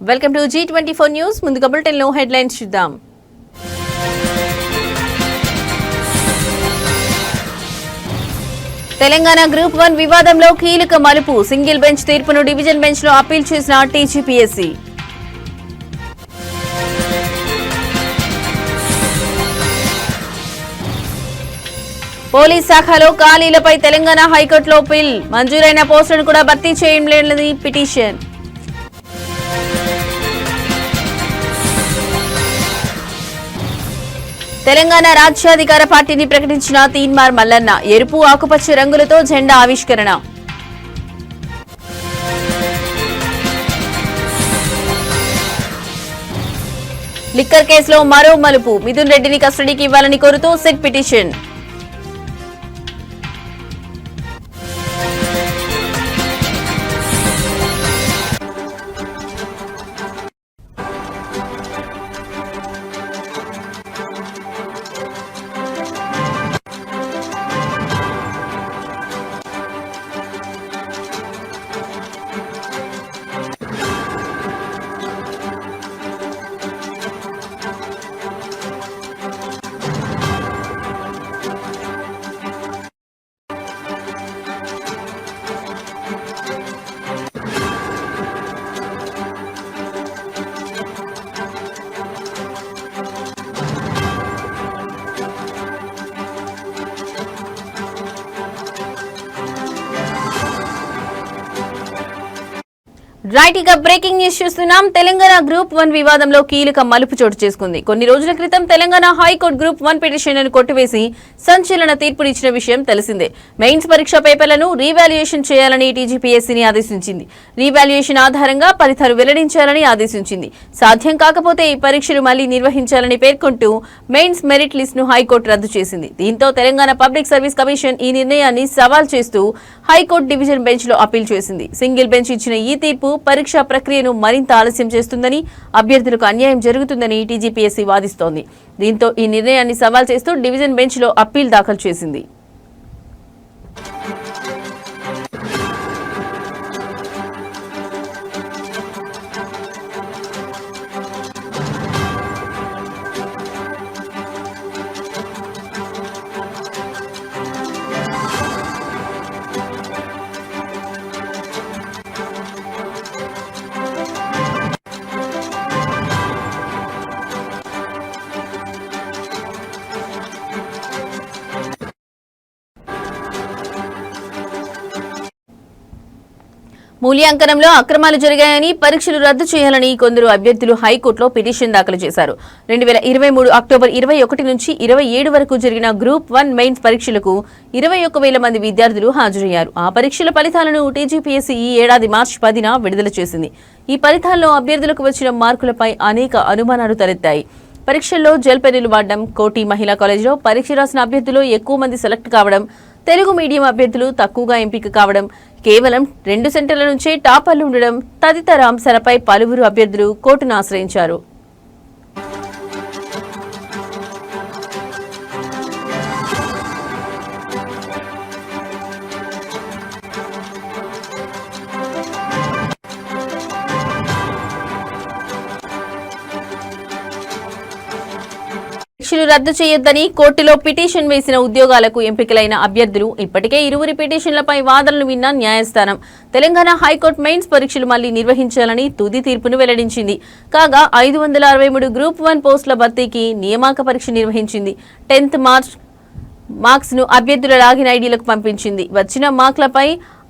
Welcome to G24 news. ముందుగా బులెటిన్లో headlines చూద్దాం. తెలంగాణ గ్రూప్ 1 వివాదంలో కీలక మలుపు. సింగిల్ బెంచ్ తీర్పును డివిజన్ బెంచ్లో అప్పీల్ చేసిన టీజీపీఎస్సీ. పోలీస్ శాఖలో ఖాళీలపై తెలంగాణ హైకోర్టులో పిల్. మంజూరైన పోస్టులను కూడా భర్తీ చేయలేని పిటిషన్. తెలంగాణ రాజ్యాధికార పార్టీని ప్రకటించిన తీన్మార్ మల్లన్న. ఎరుపు ఆకుపచ్చ రంగులతో జెండా ఆవిష్కరణ. లిక్కర్ కేసులో మరో మలుపు. మిథున్ రెడ్డిని కస్టడీకి ఇవ్వాలని కోరుతూ సిట్ పిటిషన్. రైట్, ఇక బ్రేకింగ్ న్యూస్ చూస్తున్నాం. తెలంగాణ గ్రూప్ 1 వివాదంలో కీలక మలుపు చోటు చేసుకుంది. కొన్ని రోజుల క్రితం తెలంగాణ హైకోర్టు గ్రూప్ 1 పిటిషన్లను కొట్టివేసి సంచలన తీర్పునిచ్చిన విషయం తెలిసిందే. మెయిన్స్ పరీక్ష పేపర్లను రీవాల్యుయేషన్ చేయాలని టీజీపీఎస్సీని ఆదేశించింది. రీవాల్యుయేషన్ ఆధారంగా ఫలితాలు వెల్లడించాలని ఆదేశించింది. సాధ్యం కాకపోతే ఈ పరీక్షలు మళ్లీ నిర్వహించాలని పేర్కొంటూ మెయిన్స్ మెరిట్ లిస్టును హైకోర్టు రద్దు చేసింది. దీంతో తెలంగాణ పబ్లిక్ సర్వీస్ కమిషన్ ఈ నిర్ణయాన్ని సవాల్ చేస్తూ హైకోర్టు డివిజన్ బెంచ్ లో అప్పీల్ చేసింది. సింగిల్ బెంచ్ ఇచ్చిన ఈ తీర్పు పరీక్షా ప్రక్రియను మరింత ఆలస్యం చేస్తుందని, అభ్యర్థులకు అన్యాయం జరుగుతుందని టీజీపీఎస్సీ వాదిస్తోంది. దీంతో ఈ నిర్ణయాన్ని సవాల్ చేస్తూ డివిజన్ బెంచ్ లో అప్పీల్ దాఖలు చేసింది. మూల్యాంకనంలో అక్రమాలు జరిగాయని, పరీక్షలు రద్దు చేయాలని కొందరు అభ్యర్థులు హైకోర్టులో పిటిషన్ దాఖలు చేశారు. 2023 అక్టోబర్ 21 నుంచి 27 వరకు జరిగిన గ్రూప్ 1 మెయిన్స్ పరీక్షలకు 21,000 మంది విద్యార్థులు హాజరయ్యారు. ఆ పరీక్షల ఫలితాలను టీజీపీఎస్సీ ఈ ఏడాది మార్చి 10న విడుదల చేసింది. ఈ ఫలితాల్లో అభ్యర్థులకు వచ్చిన మార్కులపై అనేక అనుమానాలు తలెత్తాయి. పరీక్షల్లో జెల్ పెన్నులు వాడడం, కోటి మహిళా కాలేజీలో పరీక్ష రాసిన అభ్యర్థులు ఎక్కువ మంది సెలెక్ట్ కావడం, తెలుగు మీడియం అభ్యర్థులు తక్కువగా ఎంపిక కావడం, కేవలం 2 సెంటర్ల నుంచే టాపర్లు ఉండడం తదితర అంశాలపై పలువురు అభ్యర్థులు కోర్టును ఆశ్రయించారు. పరీక్షలు రద్దు చేయొద్దని కోర్టులో పిటిషన్ వేసిన ఉద్యోగాలకు ఎంపికలైన అభ్యర్థులు ఇప్పటికే ఇరువురి పిటిషన్లపై వాదనలు విన్న న్యాయస్థానం తెలంగాణ హైకోర్టు మెయిన్స్ పరీక్షలు మళ్లీ నిర్వహించాలని తుది తీర్పును వెల్లడించింది. కాగా 563 గ్రూప్ 1 పోస్టుల భర్తీకి నియామక పరీక్ష నిర్వహించింది. 10th మార్చ్ మార్క్స్ ను అభ్యర్థుల లాగిన్ ఐడీలకు పంపించింది. వచ్చిన మార్కులపై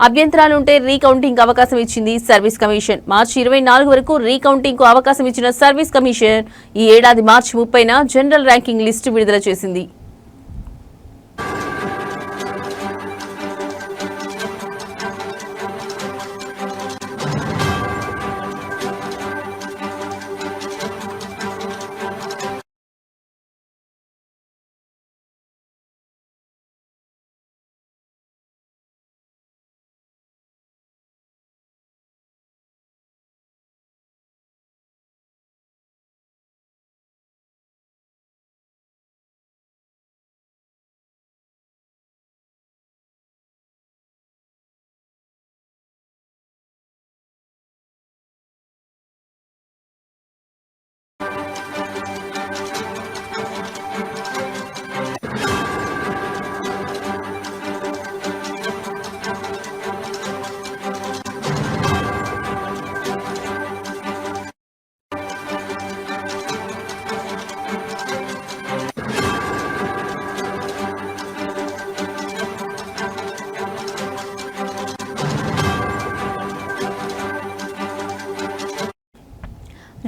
అభ్యంతరాలుంటే రీకౌంటింగ్ అవకాశం ఇచ్చింది సర్వీస్ కమిషన్. మార్చి 24 వరకు రీకౌంటింగ్ కు అవకాశం ఇచ్చిన సర్వీస్ కమిషన్ ఈ ఏడాది మార్చి 30న జనరల్ ర్యాంకింగ్ లిస్టు విడుదల చేసింది.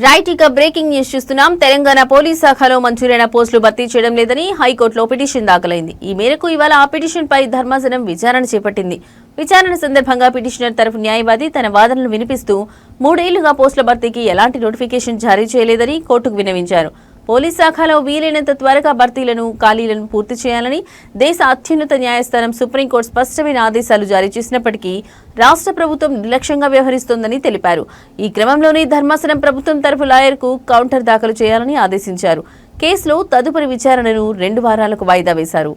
రైట్ ఇక బ్రేకింగ్ న్యూస్ చూస్తున్నాం. తెలంగాణ పోలీస్ శాఖలో మంజూరైన పోస్టులు భర్తీ చేయడం లేదని హైకోర్టులో పిటిషన్ దాఖలైంది. ఈ మేరకు ఇవాళ ఆ పిటిషన్ పై ధర్మాసనం విచారణ చేపట్టింది. విచారణ సందర్భంగా పిటిషనర్ తరఫు న్యాయవాది తన వాదనలు వినిపిస్తూ 3 ఏళ్లుగా పోస్టుల భర్తీకి ఎలాంటి నోటిఫికేషన్ జారీ చేయలేదని కోర్టుకు విన్నవించారు. పోలీస్ శాఖలో వీలైనంత త్వరగా భర్తీలను ఖాళీలను పూర్తి చేయాలని దేశ అత్యున్నత న్యాయస్థానం సుప్రీంకోర్టు స్పష్టమైన ఆదేశాలు జారీ చేసినప్పటికీ రాష్ట్ర ప్రభుత్వం నిర్లక్ష్యంగా వ్యవహరిస్తోందని తెలిపారు. ఈ క్రమంలోనే ధర్మాసనం ప్రభుత్వం తరఫు లాయర్కు కౌంటర్ దాఖలు చేయాలని ఆదేశించారు. కేసులో తదుపరి విచారణను 2 వారాలకు వాయిదా వేశారు.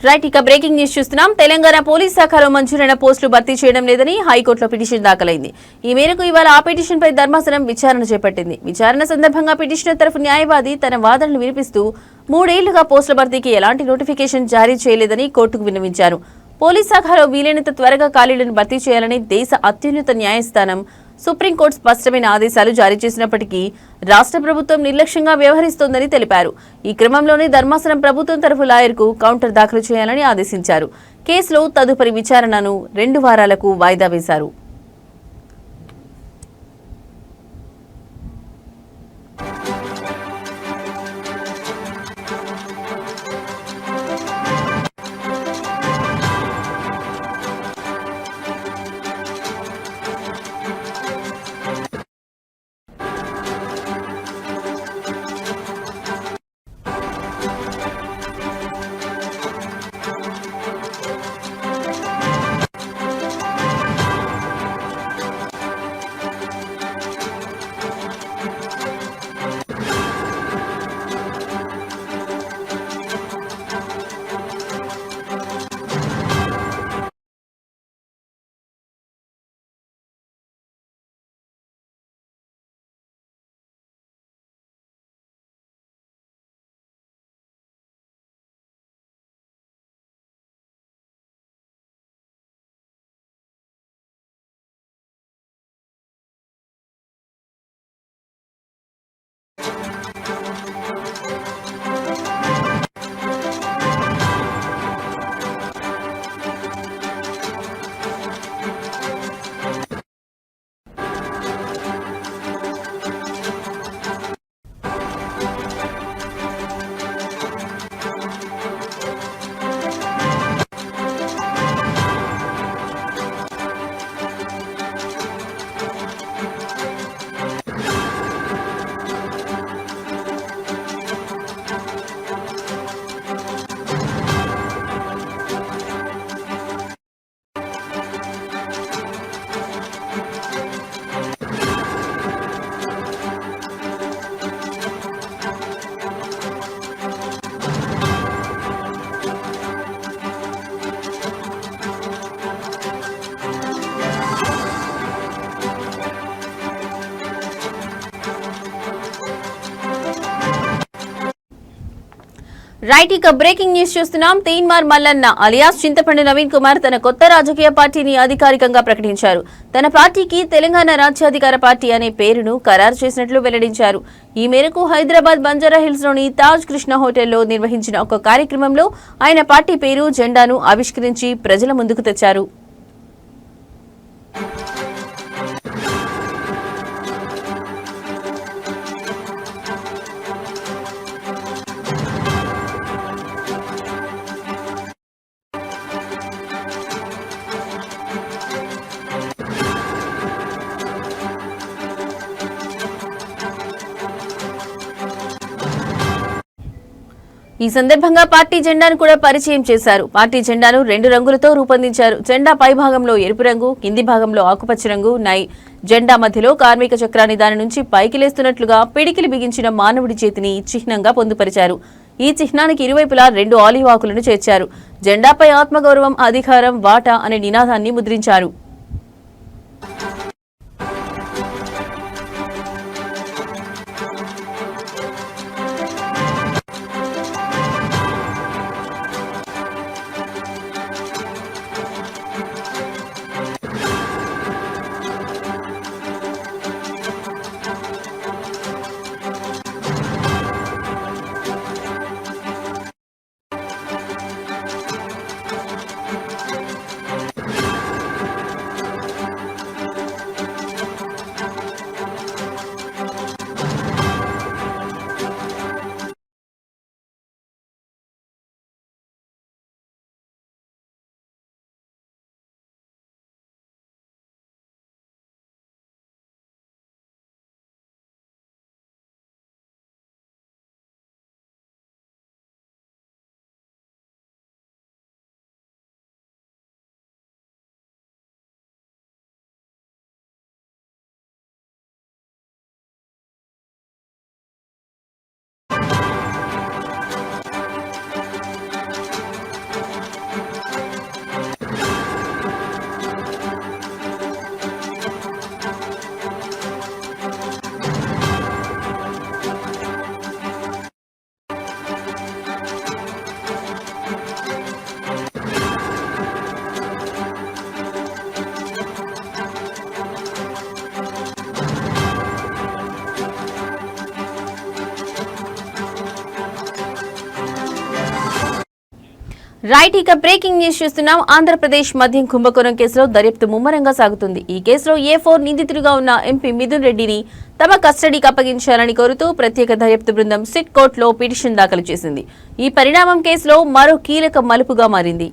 రైట్ ఇక బ్రేకింగ్ న్యూస్ చూస్తున్నాం. తెలంగాణ పోలీస్ శాఖలో మంజూరైన పోస్టులు భర్తీ చేయడం లేదని హైకోర్టులో పిటిషన్ దాఖలైంది. ఈ మేరకు ఇవాళ ఆ పిటిషన్ పై ధర్మాసనం విచారణ చేపట్టింది. విచారణ సందర్భంగా పిటిషనర్ తరఫు న్యాయవాది తన వాదనలు వినిపిస్తూ 3 ఏళ్లుగా పోస్టుల భర్తీకి ఎలాంటి నోటిఫికేషన్ జారీ చేయలేదని కోర్టుకు విన్నవించారు. పోలీస్ శాఖలో వీలైనంత త్వరగా ఖాళీలను భర్తీ చేయాలని దేశ అత్యున్నత న్యాయస్థానం సుప్రీంకోర్టు స్పష్టమైన ఆదేశాలు జారీ చేసినప్పటికీ రాష్ట్ర ప్రభుత్వం నిర్లక్ష్యంగా వ్యవహరిస్తోందని తెలిపారు. ఈ క్రమంలోనే ధర్మాసనం ప్రభుత్వం తరఫు లాయర్కు కౌంటర్ దాఖలు చేయాలని ఆదేశించారు. కేసులో తదుపరి విచారణను 2 వారాలకు వాయిదా వేశారు. రైట్ ఇక బ్రేకింగ్ న్యూస్ చూస్తున్నాం. తీన్మార్ మల్లన్న అలియాస్ చింతపండు నవీన్ కుమార్ తన కొత్త రాజకీయ పార్టీని అధికారికంగా ప్రకటించారు. తన పార్టీకి తెలంగాణ రాజ్యాధికార పార్టీ అనే పేరును ఖరారు చేసినట్లు వెల్లడించారు. ఈ మేరకు హైదరాబాద్ బంజారాహిల్స్ లోని తాజ్ కృష్ణ హోటల్లో నిర్వహించిన ఒక కార్యక్రమంలో ఆయన పార్టీ పేరు జెండాను ఆవిష్కరించి ప్రజల ముందుకు తెచ్చారు. ఈ సందర్భంగా పార్టీ జెండాను కూడా పరిచయం చేశారు. పార్టీ జెండాను 2 రంగులతో రూపొందించారు. జెండా పై భాగంలో ఎరుపు రంగు, కింది భాగంలో ఆకుపచ్చ రంగు ఉన్నాయి. జెండా మధ్యలో కార్మిక చక్రాన్ని దాని నుంచి పైకి లేస్తున్నట్లుగా పిడికిలి బిగించిన మానవుడి చేతిని చిహ్నంగా పొందుపరిచారు. ఈ చిహ్నానికి ఇరువైపులా 2 ఆలివ్ ఆకులను చేర్చారు. జెండాపై ఆత్మగౌరవం, అధికారం, వాటా అనే నినాదాన్ని ముద్రించారు. రైట్, ఇక బ్రేకింగ్ న్యూస్ చూస్తున్నాం. ఆంధ్రప్రదేశ్ మద్యం కుంభకోణం కేసులో దర్యాప్తు ముమ్మరంగా సాగుతుంది. ఈ కేసులో A4 నిందితుడిగా ఉన్న ఎంపీ మిథున్ రెడ్డిని తమ కస్టడీకి అప్పగించాలని కోరుతూ ప్రత్యేక దర్యాప్తు బృందం సిట్ కోర్టులో పిటిషన్ దాఖలు చేసింది. ఈ పరిణామం కేసులో మరో కీలక మలుపుగా మారింది.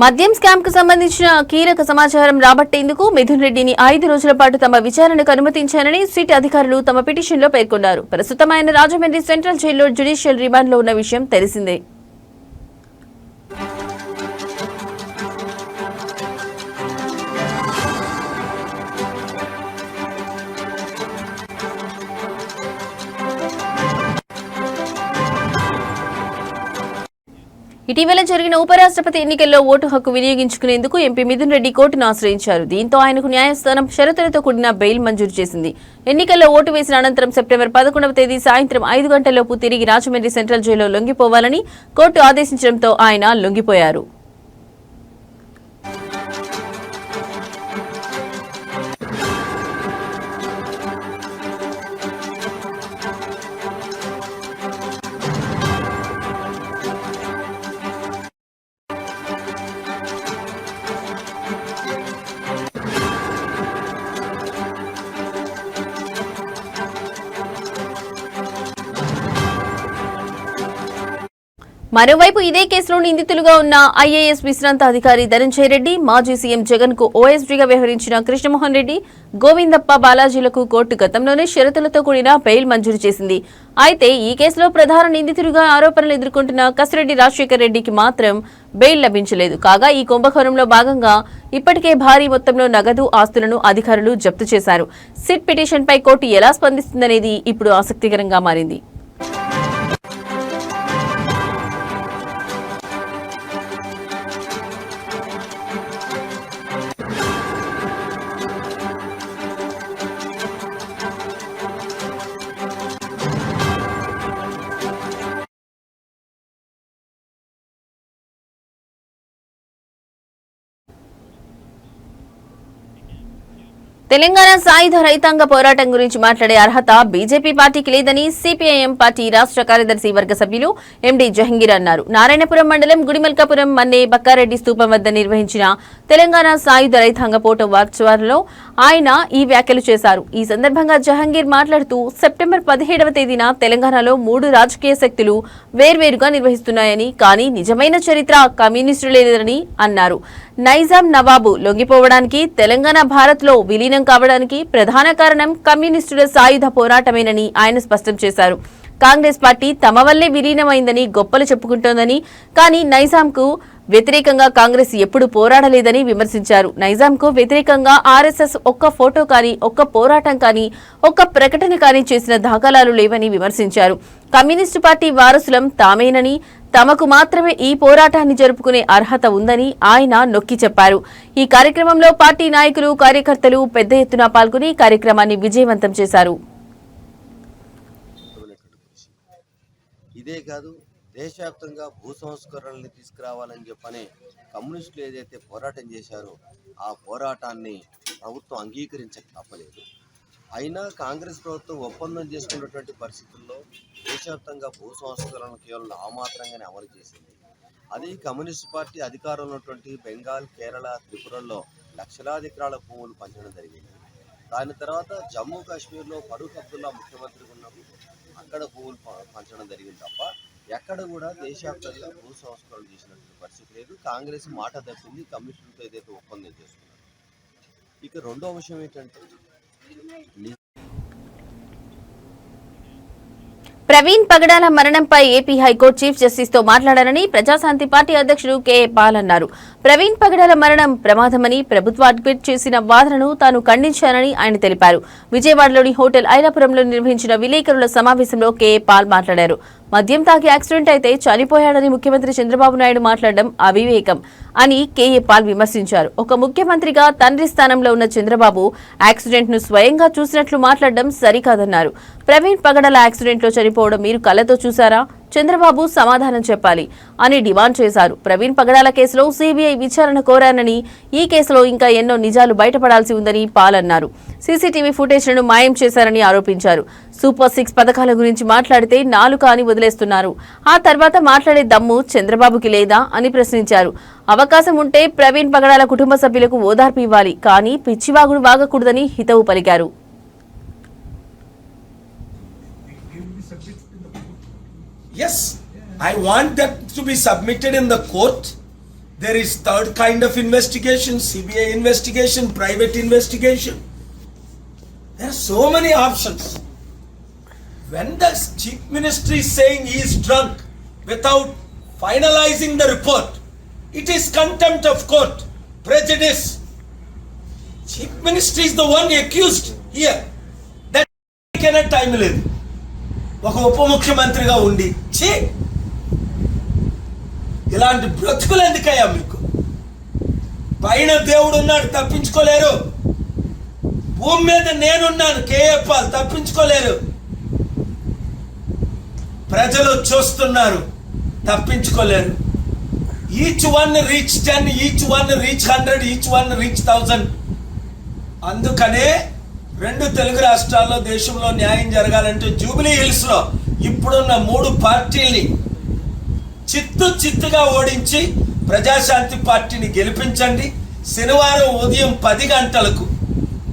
మద్యం స్కామ్ కు సంబంధించిన కీలక సమాచారం రాబట్టేందుకు మిథున్ రెడ్డిని 5 రోజుల పాటు తమ విచారణకు అనుమతించారని సిట్ అధికారులు తమ పిటిషన్లో పేర్కొన్నారు. ప్రస్తుతం ఆయన రాజమండ్రి సెంట్రల్ జైల్లో జ్యుడిషియల్ రిమాండ్లో ఉన్న విషయం తెలిసిందే. ఇటీవల జరిగిన ఉపరాష్ట్రపతి ఎన్నికల్లో ఓటు హక్కు వినియోగించుకునేందుకు ఎంపీ మిథున్ రెడ్డి కోర్టును ఆశ్రయించారు. దీంతో ఆయనకు న్యాయస్థానం షరతులతో కూడిన బెయిల్ మంజూరు చేసింది. ఎన్నికల్లో ఓటు వేసిన అనంతరం సెప్టెంబర్ 11వ తేదీ సాయంత్రం 5 గంటలలోపు తిరిగి రాజమండ్రి సెంట్రల్ జైల్లో లొంగిపోవాలని కోర్టు ఆదేశించడంతో ఆయన లొంగిపోయారు. మరోవైపు ఇదే కేసులో నిందితులుగా ఉన్న ఐఏఎస్ విశ్రాంత అధికారి ధనంజయ రెడ్డి, మాజీ సీఎం జగన్ కు ఓఎస్డీగా వ్యవహరించిన కృష్ణమోహన్ రెడ్డి, గోవిందప్ప, బాలాజీలకు కోర్టు గతంలోనే షరతులతో కూడిన బెయిల్ మంజూరు చేసింది. అయితే ఈ కేసులో ప్రధాన నిందితుడిగా ఆరోపణలు ఎదుర్కొంటున్న కసిరెడ్డి రాజశేఖర్ రెడ్డికి మాత్రం బెయిల్ లభించలేదు. కాగా ఈ కుంభకోణంలో భాగంగా ఇప్పటికే భారీ మొత్తంలో నగదు, ఆస్తులను అధికారులు జప్తు చేశారు. సిట్ పిటిషన్పై కోర్టు ఎలా స్పందిస్తుందనేది ఇప్పుడు ఆసక్తికరంగా మారింది. తెలంగాణ సాయుధ రైతాంగ పోరాటం గురించి మాట్లాడే అర్హత బీజేపీ పార్టీకి లేదని సిపిఐఎం పార్టీ రాష్ట్ర కార్యదర్శి వర్గ సభ్యులు ఎండి జహంగీర్ అన్నారు. నారాయణపురం మండలం గుడిమల్కాపురం మన్నే బక్కారెడ్డి స్తూపం వద్ద నిర్వహించిన తెలంగాణ సాయుధ రైతాంగ పోరాట వార్చవారంలో ఆయన ఈ వ్యాఖ్యలు చేశారు. ఈ సందర్భంగా జహంగీర్ మాట్లాడుతూ సెప్టెంబర్ 17వ తేదీన తెలంగాణలో 3 రాజకీయ శక్తులు వేర్వేరుగా నిర్వహిస్తున్నాయని, కానీ నిజమైన చరిత్ర కమ్యూనిస్టులేదని అన్నారు. నైజాం నవాబు లొంగిపోవడానికి, తెలంగాణ భారత్లో విలీనం కావడానికి ప్రధాన కారణం కమ్యూనిస్టుల సాయుధ పోరాటమేనని ఆయన స్పష్టం చేశారు. కాంగ్రెస్ పార్టీ తమ వల్లే విలీనమైందని గొప్పలు చెప్పుకుంటోందని, కానీ నైజాంకు వ్యతిరేకంగా కాంగ్రెస్ ఎప్పుడు పోరాడలేదని విమర్శించారు. నైజాంకు వ్యతిరేకంగా ఆర్ఎస్ఎస్ ఒక్క ఫోటో కానీ, ఒక్క పోరాటం కానీ, ఒక్క ప్రకటన కానీ చేసిన దాఖలాలు లేవని విమర్శించారు. కమ్యూనిస్టు పార్టీ వారసులం తామేనని, తమకు మాత్రమే ఈ పోరాటాన్ని జరుపుకునే అర్హత ఉందని ఆయన నొక్కి చెప్పారు. ఈ కార్యక్రమంలో పార్టీ నాయకులు, కార్యకర్తలు పెద్ద ఎత్తున పాల్గొని కార్యక్రమాన్ని విజయవంతం చేశారు. ఇదే కాదు, దేశవ్యాప్తంగా భూ సంస్కరణల్ని తీసుకురావాలని చెప్పని కమ్యూనిస్టులు ఏదైతే పోరాటం చేశారో ఆ పోరాటాన్ని ప్రభుత్వం అంగీకరించక తప్పలేదు. అయినా కాంగ్రెస్ ప్రభుత్వం ఒప్పందం చేసుకున్నటువంటి పరిస్థితుల్లో దేశవ్యాప్తంగా భూ సంస్కరణలు కేవలం నామాత్రంగానే అమలు చేసింది. అది కమ్యూనిస్ట్ పార్టీ అధికారంలో ఉన్నటువంటి బెంగాల్, కేరళ, త్రిపురల్లో లక్షలాది ఎకరాల భూములు పంచడం జరిగింది. దాని తర్వాత జమ్మూ కాశ్మీర్లో ఫరూక్ అబ్దుల్లా ముఖ్యమంత్రిగా ఉన్నప్పుడు అక్కడ భూములు పంచడం జరిగింది తప్ప ఎక్కడ కూడా దేశవ్యాప్తంగా భూ సంస్కరణ చేసినటువంటి పరిస్థితి లేదు. కాంగ్రెస్ మాట తప్పింది కమ్యూనిస్టులతో ఏదైతే ఒప్పందం చేసుకున్నారు. ఇక రెండో విషయం ఏంటంటే, ప్రవీణ్ పగడాల మరణంపై ఏపీ హైకోర్టు చీఫ్ జస్టిస్ తో మాట్లాడారని ప్రజాశాంతి పార్టీ అధ్యక్షుడు కేఏ పాల్ అన్నారు. ప్రవీణ్ పగడాల మరణం ప్రమాదమని ప్రభుత్వ అడ్మిట్ చేసిన వాదనను తాను ఖండించానని ఆయన తెలిపారు. విజయవాడలోని హోటల్ ఐరాపురంలో నిర్వహించిన విలేకరుల సమావేశంలో కేఏ పాల్ మాట్లాడారు. మద్యం తాగి యాక్సిడెంట్ అయితే చనిపోయాడని ముఖ్యమంత్రి చంద్రబాబు నాయుడు మాట్లాడడం అవివేకం అని కేఏ పాల్ విమర్శించారు. ఒక ముఖ్యమంత్రిగా తండ్రి స్థానంలో ఉన్న చంద్రబాబు యాక్సిడెంట్ ను స్వయంగా చూసినట్లు మాట్లాడడం సరికాదన్నారు. ప్రవీణ్ పగడాల యాక్సిడెంట్ లో చనిపోవడం మీరు కళ్ళతో చూశారా? చంద్రబాబు సమాధానం చెప్పాలి అని డిమాండ్ చేశారు. ప్రవీణ్ పగడాల కేసులో సీబీఐ విచారణ కోరానని, ఈ కేసులో ఇంకా ఎన్నో నిజాలు బయటపడాల్సి ఉందని పాల్ అన్నారు. సీసీటీవీ ఫుటేజ్లను మాయం చేశారని ఆరోపించారు. సూపర్ 6 పథకాల గురించి మాట్లాడితే నాలుక అని వదిలేస్తున్నారు. ఆ తర్వాత మాట్లాడే దమ్ము చంద్రబాబుకి లేదా అని ప్రశ్నించారు. అవకాశం ఉంటే ప్రవీణ్ పగడాల కుటుంబ సభ్యులకు ఓదార్పు ఇవ్వాలి, కానీ పిచ్చివాగుడు వాగకూడదని హితవు పలికారు. Yes, I want that to be submitted in the court. There is third kind of investigation, CBI investigation, private investigation. There are so many options. When the chief minister is saying he is drunk without finalizing the report, it is contempt of court, prejudice. Chief minister is the one accused here. That cannot time లేదు. ఒక ఉప ముఖ్యమంత్రిగా ఉండి ఇలాంటి బ్రతుకులు ఎందుకయ్యా మీకు? పైన దేవుడు ఉన్నాడు, తప్పించుకోలేరు. భూమి మీద నేనున్నాను, కేఏ పాల్, తప్పించుకోలేరు. ప్రజలు చూస్తున్నారు, తప్పించుకోలేరు. Each one reach 10, each one reach 100, each one reach 1000. అందుకనే 2 తెలుగు రాష్ట్రాల్లో దేశంలో న్యాయం జరగాలంటే జూబిలీ హిల్స్ లో ఇప్పుడున్న 3 పార్టీల్ని చిత్తుగా ఓడించి ప్రజాశాంతి పార్టీని గెలిపించండి. శనివారం ఉదయం 10 గంటలకు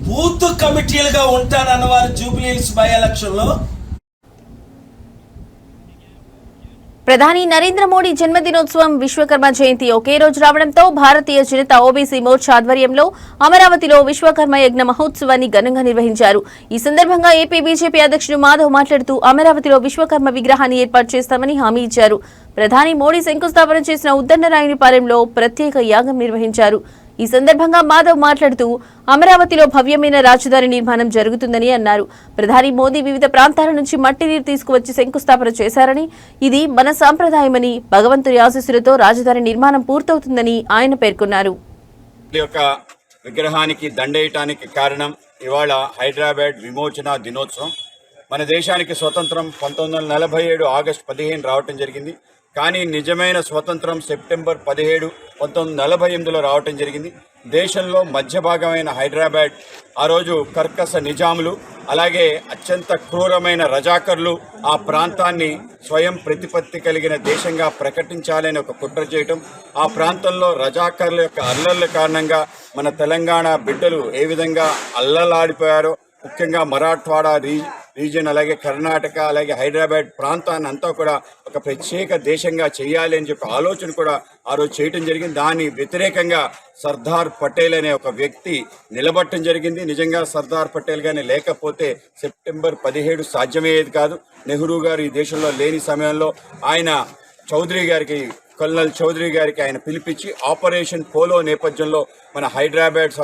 బూత్ కమిటీలుగా ఉంటానన్నవారు జూబిలీ హిల్స్ బై ఎలక్షన్ లో. ప్రధాని నరేంద్ర మోడీ జన్మదినోత్సవం, విశ్వకర్మ జయంతి ఒకే రోజు రావడంతో భారతీయ జనతా ఓబీసీ మోర్చా ఆధ్వర్యంలో అమరావతిలో విశ్వకర్మ యజ్ఞ మహోత్సవాన్ని ఘనంగా నిర్వహించారు. ఈ సందర్భంగా ఏపీ బీజేపీ అధ్యక్షుడు మాధవ్ మాట్లాడుతూ అమరావతిలో విశ్వకర్మ విగ్రహాన్ని ఏర్పాటు చేస్తామని హామీ ఇచ్చారు. ప్రధాని మోడీ శంకుస్థాపన చేసిన ఉద్దండరాయునిపాలెంలో ప్రత్యేక యాగం నిర్వహించారు. ఈ సందర్భంగా మాధవ్ మాట్లాడుతూ అమరావతిలో భవ్యమైన రాజధాని నిర్మాణం జరుగుతుందని అన్నారు. ప్రధాని మోదీ వివిధ ప్రాంతాల నుంచి మట్టి నీరు తీసుకువచ్చి శంకుస్థాపన చేశారని, ఇది మన సాంప్రదాయమని, భగవంతుడి ఆశీస్సులతో రాజధాని నిర్మాణం పూర్తవుతుందని ఆయన పేర్కొన్నారు. విగ్రహానికి దండేయటానికి కారణం ఇవాళ హైదరాబాద్ విమోచన దినోత్సవం. మన దేశానికి స్వతంత్రం 1947 ఆగస్టు 15 రావటం జరిగింది. కానీ నిజమైన స్వతంత్రం సెప్టెంబర్ 17, 1948లో రావటం జరిగింది. దేశంలో మధ్య భాగమైన హైదరాబాద్ ఆ రోజు కర్కశ నిజాములు అలాగే అత్యంత క్రూరమైన రజాకర్లు ఆ ప్రాంతాన్ని స్వయం ప్రతిపత్తి కలిగిన దేశంగా ప్రకటించాలని ఒక కుట్ర చేయటం, ఆ ప్రాంతంలో రజాకర్ల యొక్క అల్లర్ల కారణంగా మన తెలంగాణ బిడ్డలు ఏ విధంగా అల్లలాడిపోయారో, ముఖ్యంగా మరాఠ్వాడా రీజియన్ అలాగే కర్ణాటక అలాగే హైదరాబాద్ ప్రాంతాన్ని అంతా కూడా ఒక ప్రత్యేక దేశంగా చేయాలి అని చెప్పి ఆలోచన కూడా ఆ రోజు చేయటం జరిగింది. దాని వ్యతిరేకంగా సర్దార్ పటేల్ అనే ఒక వ్యక్తి నిలబట్టడం జరిగింది. నిజంగా సర్దార్ పటేల్ గాని లేకపోతే సెప్టెంబర్ 17 సాధ్యమయ్యేది కాదు. నెహ్రూ గారు ఈ దేశంలో లేని సమయంలో ఆయన కల్నల్ చౌదరి గారికి ఆయన పిలిపించి ఆపరేషన్ పోలో నేపథ్యంలో మన హైదరాబాద్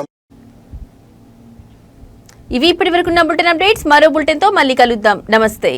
ఇవి ఇప్పటి వరకు ఉన్న బులెటిన్ అప్డేట్స్. మరో బులెటిన్తో మళ్ళీ కలుద్దాం. నమస్తే.